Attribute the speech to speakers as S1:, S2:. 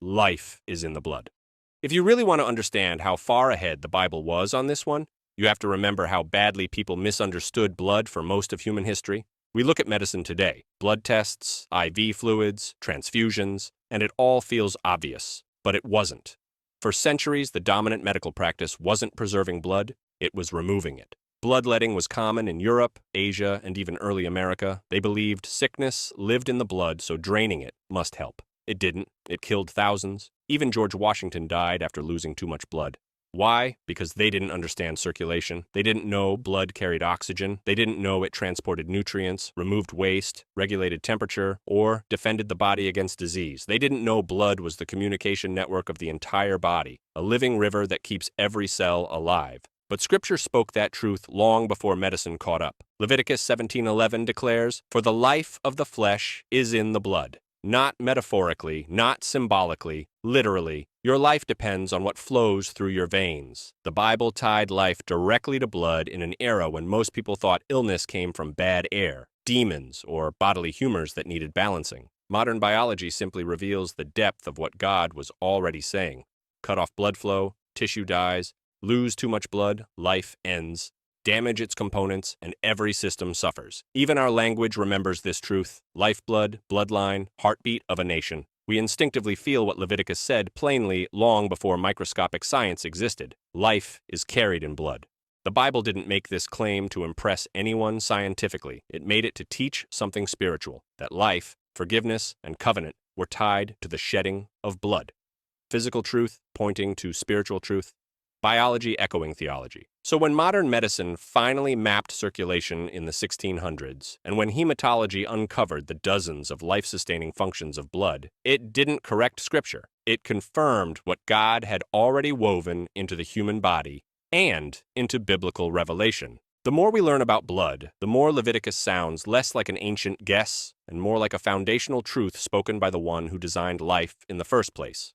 S1: life is in the blood. If you really want to understand how far ahead the Bible was on this one, you have to remember how badly people misunderstood blood for most of human history. We look at medicine today, blood tests, IV fluids, transfusions, and it all feels obvious, but it wasn't. For centuries, the dominant medical practice wasn't preserving blood, it was removing it. Bloodletting was common in Europe, Asia, and even early America. They believed sickness lived in the blood, so draining it must help. It didn't. It killed thousands. Even George Washington died after losing too much blood. Why? Because they didn't understand circulation. They didn't know blood carried oxygen. They didn't know it transported nutrients, removed waste, regulated temperature, or defended the body against disease. They didn't know blood was the communication network of the entire body, a living river that keeps every cell alive. But Scripture spoke that truth long before medicine caught up. Leviticus 17:11 declares, "For the life of the flesh is in the blood." Not metaphorically, not symbolically, literally. Your life depends on what flows through your veins. The Bible tied life directly to blood in an era when most people thought illness came from bad air, demons, or bodily humors that needed balancing. Modern biology simply reveals the depth of what God was already saying. Cut off blood flow, tissue dies, lose too much blood, life ends. Damage its components, and every system suffers. Even our language remembers this truth. Lifeblood, bloodline, heartbeat of a nation. We instinctively feel what Leviticus said plainly long before microscopic science existed. Life is carried in blood. The Bible didn't make this claim to impress anyone scientifically. It made it to teach something spiritual, that life, forgiveness, and covenant were tied to the shedding of blood. Physical truth pointing to spiritual truth. Biology echoing theology. So when modern medicine finally mapped circulation in the 1600s, and when hematology uncovered the dozens of life-sustaining functions of blood, it didn't correct Scripture. It confirmed what God had already woven into the human body and into biblical revelation. The more we learn about blood, the more Leviticus sounds less like an ancient guess and more like a foundational truth spoken by the one who designed life in the first place.